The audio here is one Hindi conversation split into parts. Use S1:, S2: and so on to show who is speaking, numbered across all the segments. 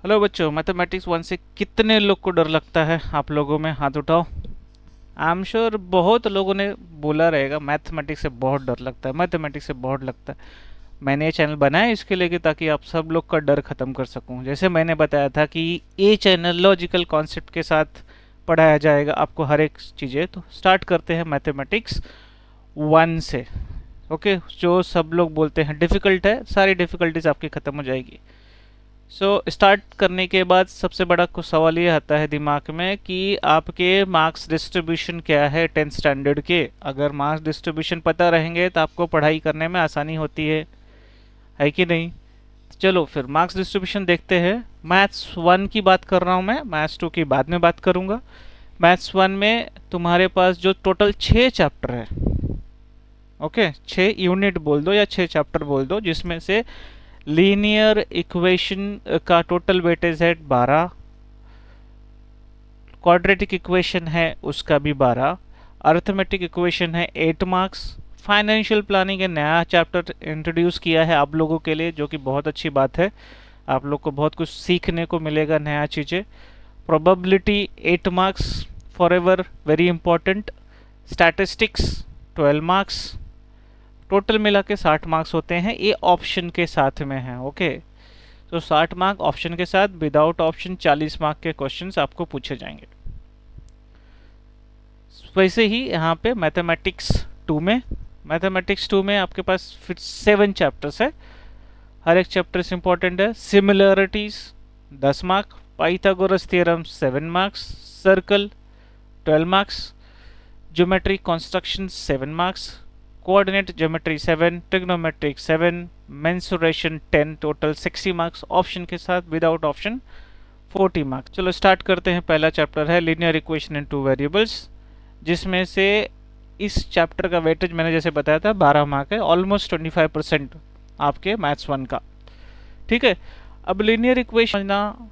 S1: हेलो बच्चों, मैथमेटिक्स 1 से कितने लोग को डर लगता है? आप लोगों में हाथ उठाओ। आई एम श्योर बहुत लोगों ने बोला रहेगा मैथमेटिक्स से बहुत डर लगता है, मैथमेटिक्स से बहुत लगता है। मैंने ये चैनल बनाया इसके लिए कि ताकि आप सब लोग का डर खत्म कर सकूं। जैसे मैंने बताया था कि ये चैनल लॉजिकल कॉन्सेप्ट के साथ पढ़ाया जाएगा आपको हर एक चीज़ें। तो स्टार्ट करते हैं मैथमेटिक्स 1 से। ओके, जो सब लोग बोलते हैं डिफ़िकल्ट है, सारी डिफ़िकल्टीज आपकी ख़त्म हो जाएगी। स्टार्ट करने के बाद सबसे बड़ा कुछ सवाल ये आता है दिमाग में कि आपके मार्क्स डिस्ट्रीब्यूशन क्या है 10th स्टैंडर्ड के। अगर मार्क्स डिस्ट्रीब्यूशन पता रहेंगे तो आपको पढ़ाई करने में आसानी होती है कि नहीं? चलो फिर मार्क्स डिस्ट्रीब्यूशन देखते हैं। मैथ्स 1 की बात कर रहा हूँ मैं, मैथ्स 2 की बाद में बात करूँगा। मैथ्स 1 में तुम्हारे पास जो टोटल 6 चैप्टर है, ओके 6 यूनिट बोल दो या 6 चैप्टर बोल दो, जिसमें से लीनियर इक्वेशन का टोटल वेटेज है 12, क्वाड्रेटिक इक्वेशन है उसका भी 12, अर्थमेटिक इक्वेशन है 8 मार्क्स। फाइनेंशियल प्लानिंग एक नया चैप्टर इंट्रोड्यूस किया है आप लोगों के लिए, जो कि बहुत अच्छी बात है। आप लोग को बहुत कुछ सीखने को मिलेगा, नया चीज़ें। Probability 8 marks, for ever very important. Statistics 12 marks. Total मिला के 60 मार्क्स होते हैं, ये ऑप्शन के साथ में है। ओके, तो 60 मार्क ऑप्शन के साथ, विदाउट ऑप्शन 40 मार्क के क्वेश्चंस आपको पूछे जाएंगे। वैसे ही यहाँ पे मैथमेटिक्स 2 में आपके पास फिर 7 चैप्टर्स है। हर एक चैप्टर इंपॉर्टेंट है। Similarities 10 mark, Pythagoras theorem 7 marks, circle 12 marks, geometry construction 7 marks, coordinate geometry 7, trigonometric 7, mensuration 10, total 60 marks option के साथ, विदाउट ऑप्शन 40 मार्क्स। चलो स्टार्ट करते हैं। पहला चैप्टर है लीनियर इक्वेशन इन 2 वेरिएबल्स, जिसमें से इस चैप्टर का वेटेज मैंने जैसे बताया था 12 मार्क है, ऑलमोस्ट 25% आपके मैथ्स 1 का। ठीक है, अब लीनियर इक्वेशन समझना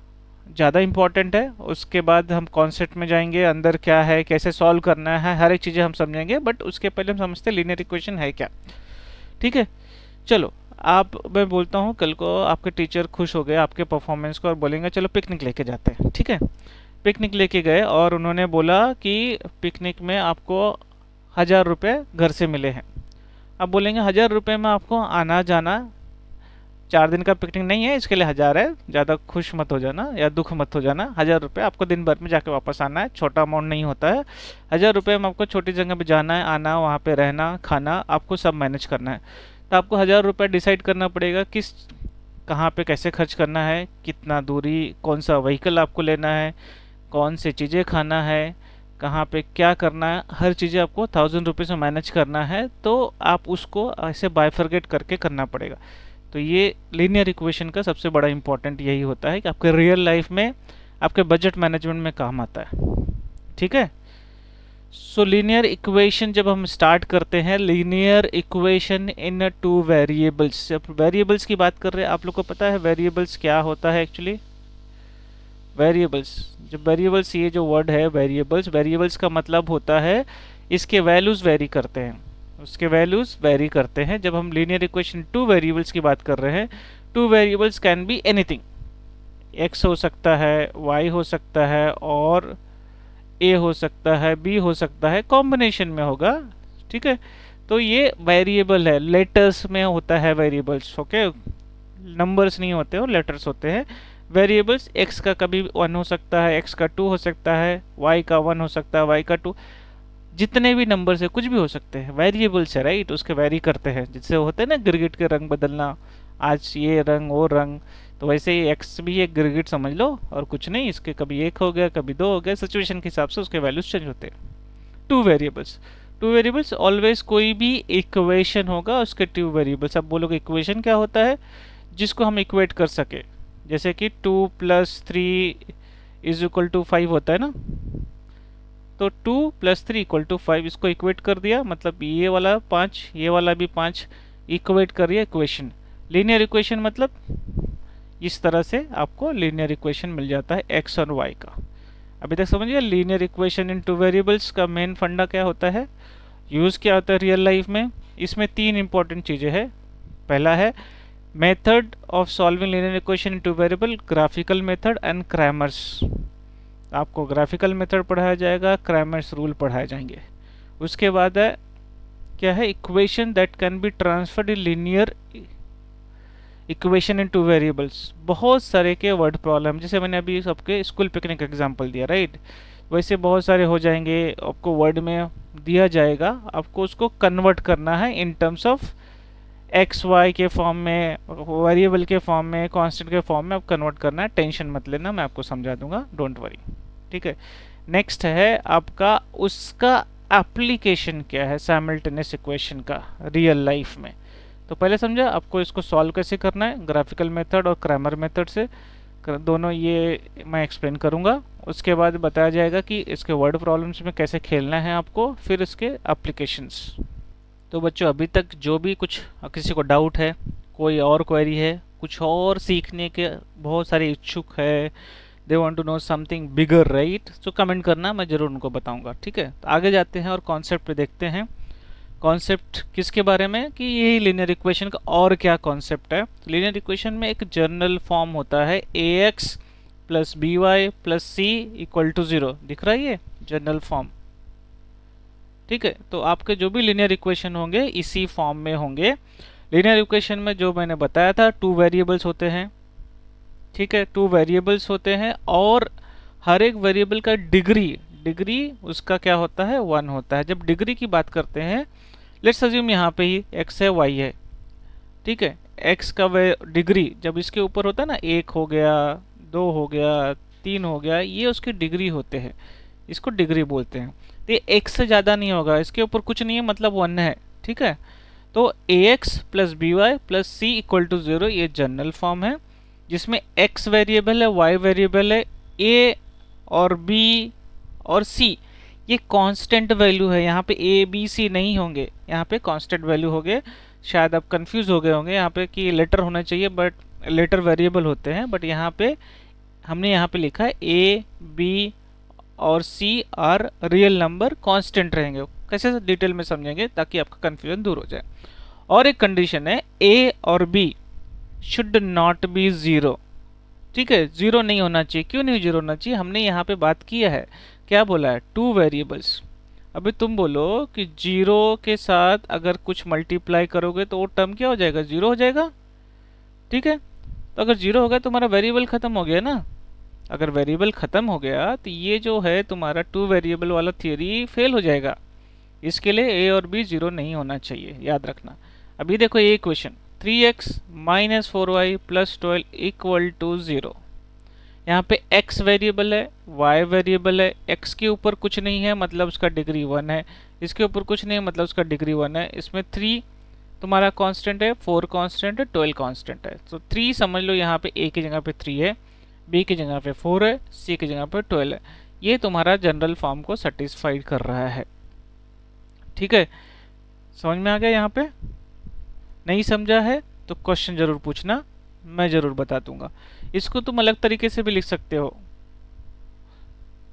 S1: ज़्यादा इंपॉर्टेंट है। उसके बाद हम कॉन्सेप्ट में जाएंगे, अंदर क्या है, कैसे सॉल्व करना है, हर एक चीज़ें हम समझेंगे। बट उसके पहले हम समझते हैं लीनियर इक्वेशन है क्या। ठीक है, चलो मैं बोलता हूँ कल को आपके टीचर खुश हो गए आपके परफॉर्मेंस को और बोलेंगे चलो पिकनिक लेके जाते हैं। ठीक है, पिकनिक लेके गए और उन्होंने बोला कि पिकनिक में आपको 1000 रुपये घर से मिले हैं। अब बोलेंगे 1000 रुपये में आपको आना जाना, 4 दिन का पिकनिक नहीं है इसके लिए 1000 है, ज़्यादा खुश मत हो जाना या दुख मत हो जाना। 1000 रुपये आपको दिन भर में जाके वापस आना है, छोटा अमाउंट नहीं होता है। 1000 रुपये में आपको छोटी जगह पे जाना है, आना, वहाँ पे रहना, खाना, आपको सब मैनेज करना है। तो आपको 1000 रुपये डिसाइड करना पड़ेगा किस कहाँ पे कैसे खर्च करना है, कितना दूरी, कौन सा व्हीकल आपको लेना है, कौन सी चीज़ें खाना है, कहाँ पे क्या करना है, हर चीज़ें आपको 1000 रुपये में मैनेज करना है। तो आप उसको ऐसे बाइफरगेट करके करना पड़ेगा। तो ये लीनियर इक्वेशन का सबसे बड़ा इंपॉर्टेंट यही होता है कि आपके रियल लाइफ में आपके बजट मैनेजमेंट में काम आता है। ठीक है, सो लीनियर इक्वेशन जब हम स्टार्ट करते हैं, लीनियर इक्वेशन इन 2 वेरिएबल्स। जब वेरिएबल्स की बात कर रहे हैं, आप लोग को पता है वेरिएबल्स क्या होता है एक्चुअली? वेरिएबल्स, जब वेरिएबल्स, ये जो वर्ड है वेरिएबल्स, वेरिएबल्स का मतलब होता है इसके वैल्यूज़ वेरी करते हैं, उसके वैल्यूज़ वेरी करते हैं। जब हम लीनियर इक्वेशन 2 वेरिएबल्स की बात कर रहे हैं, 2 variables can be anything, x हो सकता है, y हो सकता है, और a हो सकता है, b हो सकता है, कॉम्बिनेशन में होगा। ठीक है, तो ये वेरिएबल है, लेटर्स में होता है वेरिएबल्स। ओके, नंबर्स नहीं होते हो, लेटर्स होते हैं वेरिएबल्स। x का कभी 1 हो सकता है, x का 2 हो सकता है, y का 1 हो सकता है, y का 2, जितने भी नंबर से कुछ भी हो सकते हैं, वेरिएबल्स है राइट, उसके वेरी करते हैं। जिससे होते हैं ना गिरगिट के रंग बदलना, आज ये रंग वो रंग, तो वैसे ही एक्स भी एक गिरगिट समझ लो और कुछ नहीं, इसके कभी 1 हो गया, कभी 2 हो गया, सिचुएशन के हिसाब से उसके वैल्यूज चेंज होते हैं। 2 वेरिएबल्स ऑलवेज, कोई भी इक्वेशन होगा उसके 2 वेरिएबल्स। अब बोलोगे इक्वेशन क्या होता है? जिसको हम इक्वेट कर सके, जैसे कि 2 + 3 = 5 होता है ना, तो 2 + 3 = 5, इसको इक्वेट कर दिया, मतलब ये वाला 5, ये वाला भी 5, इक्वेट करिए इक्वेशन। लीनियर इक्वेशन मतलब इस तरह से आपको लीनियर इक्वेशन मिल जाता है x और y का। अभी तक समझिए लीनियर इक्वेशन इन 2 वेरिएबल्स का मेन फंडा क्या होता है, यूज़ क्या होता है रियल लाइफ में। इसमें 3 इंपॉर्टेंट चीज़ें हैं। पहला है method of solving linear equation in two variable, graphical method and Cramer's. आपको ग्राफिकल मेथड पढ़ाया जाएगा, क्रैमर्स रूल पढ़ाए जाएंगे। उसके बाद है क्या है, equation that can be transferred in linear equation in two variables. बहुत सारे के वर्ड प्रॉब्लम, जैसे मैंने अभी सबके स्कूल पिकनिक एग्जांपल दिया, राइट, वैसे बहुत सारे हो जाएंगे। आपको वर्ड में दिया जाएगा, आपको उसको कन्वर्ट करना है in terms of x y के फॉर्म में, वेरिएबल के फॉर्म में, कांस्टेंट के फॉर्म में आप कन्वर्ट करना है। टेंशन मत लेना, मैं आपको समझा दूंगा, डोंट वरी। ठीक है, नेक्स्ट है आपका उसका एप्लीकेशन क्या है साइमल्टेनियस इक्वेशन का रियल लाइफ में। तो पहले समझा आपको इसको सॉल्व कैसे करना है, ग्राफिकल मेथड और क्रैमर मेथड से दोनों ये मैं एक्सप्लेन करूंगा। उसके बाद बताया जाएगा कि इसके वर्ड प्रॉब्लम्स में कैसे खेलना है आपको, फिर इसके एप्लीकेशंस। तो बच्चों अभी तक जो भी कुछ किसी को डाउट है, कोई और क्वेरी है, कुछ और सीखने के बहुत सारे इच्छुक है, they want to know something bigger, right, तो कमेंट करना, मैं ज़रूर उनको बताऊंगा। ठीक है, तो आगे जाते हैं और कॉन्सेप्ट पे देखते हैं। कॉन्सेप्ट किसके बारे में कि यही लीनियर इक्वेशन का और क्या कॉन्सेप्ट है। लीनियर इक्वेशन में एक जनरल फॉर्म होता है ax plus b y plus c equal to 0, दिख रहा है ये जनरल फॉर्म। ठीक है, तो आपके जो भी लीनियर इक्वेशन होंगे इसी फॉर्म में होंगे। लीनियर इक्वेशन में जो मैंने बताया था 2 वेरिएबल्स होते हैं। ठीक है, 2 वेरिएबल्स होते हैं और हर एक वेरिएबल का डिग्री उसका क्या होता है, 1 होता है। जब डिग्री की बात करते हैं, लेट्स अज्यूम यहाँ पे ही x है y है। ठीक है, x का डिग्री जब इसके ऊपर होता है ना, 1 हो गया, 2 हो गया, 3 हो गया, ये उसकी डिग्री होते हैं, इसको डिग्री बोलते हैं। तो ये x से ज़्यादा नहीं होगा, इसके ऊपर कुछ नहीं है, मतलब 1 है। ठीक है, तो ax plus b y plus c equal to 0 ये जनरल फॉर्म है, जिसमें x वेरिएबल है, y वेरिएबल है, a और b और c ये कांस्टेंट वैल्यू है। यहाँ पे a b c नहीं होंगे, यहाँ पे कांस्टेंट वैल्यू होंगे। शायद आप कंफ्यूज हो गए होंगे यहाँ पे कि लेटर होना चाहिए, बट लेटर वेरिएबल होते हैं, बट यहाँ पे हमने यहाँ पे लिखा है a b और c are real number, constant रहेंगे। कैसे डिटेल में समझेंगे ताकि आपका कंफ्यूजन दूर हो जाए। और एक कंडीशन है a और b शुड नॉट बी 0। ठीक है, 0 नहीं होना चाहिए। क्यों नहीं 0 होना चाहिए, हमने यहाँ पे बात किया है, क्या बोला है, 2 वेरिएबल्स। अभी तुम बोलो कि 0 के साथ अगर कुछ मल्टीप्लाई करोगे तो वो टर्म क्या हो जाएगा, 0 हो जाएगा। ठीक है, तो अगर 0 हो गया तो तुम्हारा वेरिएबल खत्म हो गया ना। अगर वेरिएबल खत्म हो गया तो ये जो है तुम्हारा 2 वेरिएबल वाला थियोरी फेल हो जाएगा। इसके लिए a और b 0 नहीं होना चाहिए, याद रखना। अभी देखो ये equation 3x minus 4y plus 12 equal to 0। यहाँ पे x वेरिएबल है, y वेरिएबल है, x के ऊपर कुछ नहीं है मतलब उसका डिग्री 1 है, इसके ऊपर कुछ नहीं है मतलब उसका डिग्री 1 है। इसमें 3 तुम्हारा कांस्टेंट है, 4 कांस्टेंट है, 12 कांस्टेंट है। तो 3 समझ लो यहाँ पे a की जगह पे 3 है, b की जगह पे 4 है, c की जगह पे 12 है। ये तुम्हारा जनरल फॉर्म को सेटिस्फाइड कर रहा है। ठीक है, समझ में आ गया। यहाँ पे नहीं समझा है तो क्वेश्चन जरूर पूछना, मैं जरूर बता दूंगा। इसको तुम अलग तरीके से भी लिख सकते हो,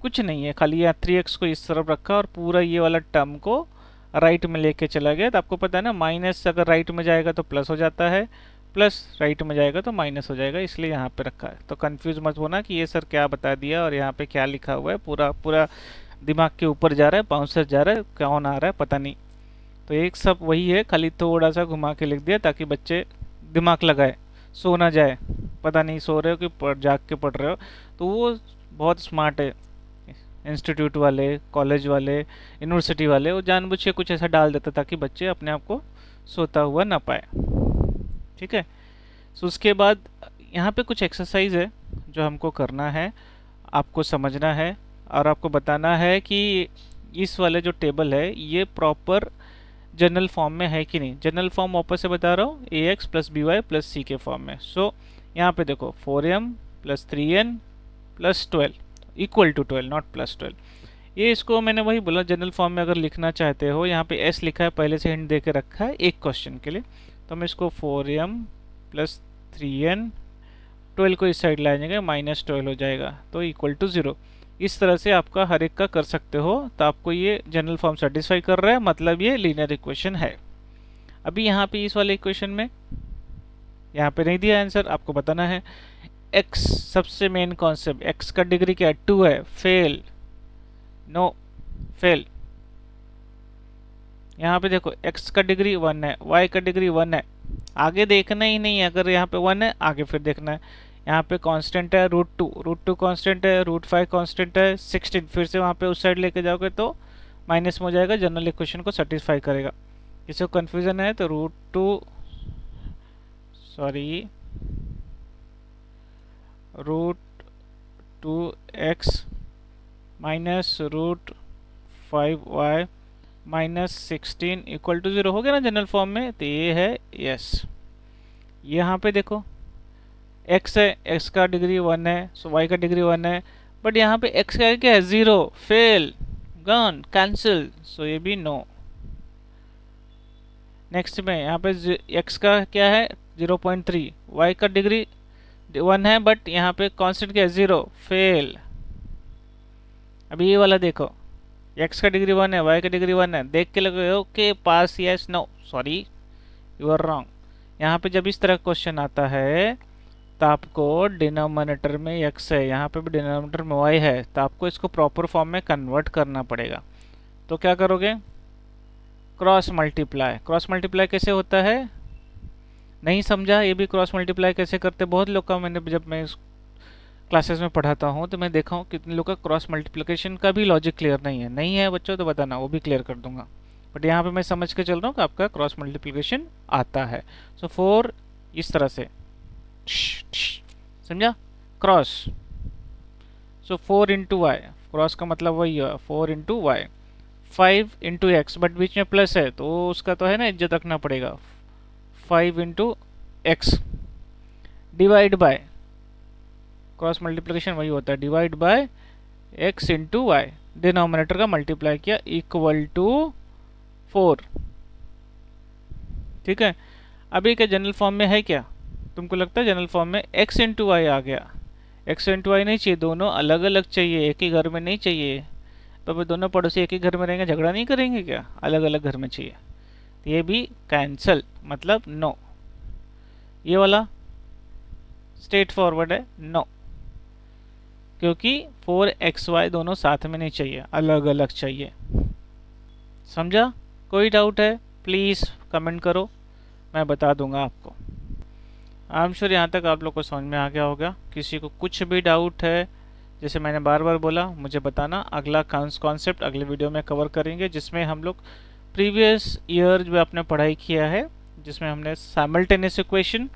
S1: कुछ नहीं है, खाली यहाँ 3x को इस तरफ रखा और पूरा ये वाला टर्म को राइट में लेके चला गया। तो आपको पता है ना, माइनस अगर राइट में जाएगा तो प्लस हो जाता है, प्लस राइट में जाएगा तो माइनस हो जाएगा, इसलिए यहाँ पे रखा है। तो कंफ्यूज मत होना कि ये सर क्या बता दिया और यहाँ पे क्या लिखा हुआ है, पूरा पूरा दिमाग के ऊपर जा रहा है, बाउंसर जा रहा है, कौन आ रहा है पता नहीं। तो एक सब वही है, खाली थोड़ा सा घुमा के लिख दिया ताकि बच्चे दिमाग लगाए, सो ना जाए, पता नहीं सो रहे हो कि जाग के पढ़ रहे हो। तो वो बहुत स्मार्ट है, इंस्टीट्यूट वाले, कॉलेज वाले, यूनिवर्सिटी वाले, वो जानबूझ के कुछ ऐसा डाल देता ताकि बच्चे अपने आप को सोता हुआ ना पाए। ठीक है, सो उसके बाद यहाँ पे कुछ एक्सरसाइज है जो हमको करना है, आपको समझना है और आपको बताना है कि इस वाले जो टेबल है ये प्रॉपर जनरल फॉर्म में है कि नहीं। जनरल फॉर्म वापस से बता रहा हूँ, ax plus b y plus c के फॉर्म में। सो यहाँ पे देखो 4m plus 3n plus 12 equal to 12, not plus 12। ये इसको मैंने वही बोला, जनरल फॉर्म में अगर लिखना चाहते हो, यहाँ पे s लिखा है, पहले से हिंट दे के रखा है एक क्वेश्चन के लिए। तो हम इसको 4m प्लस 3n 12 को इस साइड लाएंगे, -12 हो जाएगा, तो इक्वल टू 0। इस तरह से आपका हर एक का कर सकते हो। तो आपको ये जनरल फॉर्म सेटिस्फाई कर रहा है, मतलब ये लीनियर इक्वेशन है। अभी यहाँ पे इस वाले इक्वेशन में यहाँ पे नहीं दिया आंसर, आपको बताना है। x सबसे मेन कॉन्सेप्ट, x का डिग्री क्या है 2 है, फेल, नो फेल। यहाँ पे देखो x का डिग्री 1 है, y का डिग्री 1 है, आगे देखना ही नहीं है। अगर यहाँ पे 1 है आगे फिर देखना है। यहाँ पे कांस्टेंट है रूट टू कांस्टेंट है, रूट 5 कांस्टेंट है, 16 फिर से वहाँ पे उस साइड लेके जाओगे तो माइनस में हो जाएगा, जनरल इक्वेशन को सेटिस्फाई करेगा। किसी को कन्फ्यूजन है तो root 2x minus root 5y minus 16 equal to 0 हो गया ना जनरल फॉर्म में, तो ये है यस। यहाँ पे देखो x है, x का डिग्री 1 है, सो y का डिग्री 1 है, बट यहाँ पे x का क्या है 0, फेल, गन, कैंसिल, सो ये भी नो। नेक्स्ट में यहाँ पे x का क्या है 0.3, y का डिग्री 1 है बट यहाँ पे कांस्टेंट क्या है 0, फेल। अभी ये वाला देखो, x का डिग्री 1 है, y का डिग्री 1 है, देख के लगे okay pass, yes, no, sorry you are wrong. यहाँ पे जब इस तरह क्वेश्चन आता है तो आपको डिनोमिनेटर में x है, यहाँ पे भी डिनोमिनेटर में y है, तो आपको इसको प्रॉपर फॉर्म में कन्वर्ट करना पड़ेगा। तो क्या करोगे, क्रॉस मल्टीप्लाई। क्रॉस मल्टीप्लाई कैसे होता है, नहीं समझा, ये भी क्रॉस मल्टीप्लाई कैसे करते, बहुत लोग का मैंने जब मैं क्लासेस में पढ़ाता हूँ तो मैं देखा हूँ कितने लोग का क्रॉस मल्टीप्लिकेशन का भी लॉजिक क्लियर नहीं है बच्चों, तो बताना, वो भी क्लियर कर दूंगा। बट यहाँ पे मैं समझ के चल रहा हूँ कि आपका क्रॉस मल्टीप्लिकेशन आता है। सो 4 इस तरह से, समझा, cross. So 4 into y, cross का मतलब वही है 4 into y, 5 into x, but बीच में प्लस है तो उसका तो है ना इज्जत रखना पड़ेगा, 5 into x, divide by, cross multiplication वही होता है, divide by x into y, denominator का मल्टीप्लाई किया, इक्वल टू 4। ठीक है, अभी क्या जनरल फॉर्म में है क्या, तुमको लगता है जनरल फॉर्म में x इंटू वाई आ गया, x इंटू वाई नहीं चाहिए, दोनों अलग अलग चाहिए, एक ही घर में नहीं चाहिए। तो दोनों पड़ोसी एक ही घर में रहेंगे, झगड़ा नहीं करेंगे क्या, अलग अलग घर में चाहिए, तो ये भी कैंसल, मतलब नो। ये वाला स्ट्रेट फॉरवर्ड है, नो, क्योंकि 4xy दोनों साथ में नहीं चाहिए, अलग अलग चाहिए। समझा, कोई डाउट है प्लीज़ कमेंट करो, मैं बता दूंगा आपको। आई एम श्योर यहाँ तक आप लोग को समझ में आ गया होगा। किसी को कुछ भी डाउट है, जैसे मैंने बार बार बोला, मुझे बताना, अगला कॉन्सेप्ट अगले वीडियो में कवर करेंगे, जिसमें हम लोग प्रीवियस ईयर जो आपने पढ़ाई किया है, जिसमें हमने simultaneous equation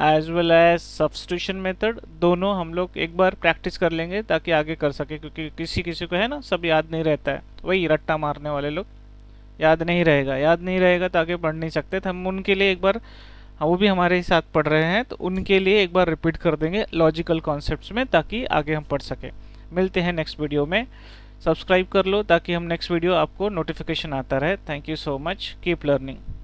S1: as well as substitution method दोनों हम लोग एक बार प्रैक्टिस कर लेंगे ताकि आगे कर सके, क्योंकि किसी किसी को है ना सब याद नहीं रहता है, वही रट्टा मारने वाले लोग, याद नहीं रहेगा तो आगे पढ़ नहीं सकते, तो हम उनके लिए एक बार, वो भी हमारे ही साथ पढ़ रहे हैं तो उनके लिए एक बार रिपीट कर देंगे लॉजिकल कॉन्सेप्ट्स में, ताकि आगे हम पढ़ सकें। मिलते हैं नेक्स्ट वीडियो में, सब्सक्राइब कर लो ताकि हम नेक्स्ट वीडियो आपको नोटिफिकेशन आता रहे। Thank you so much, keep learning.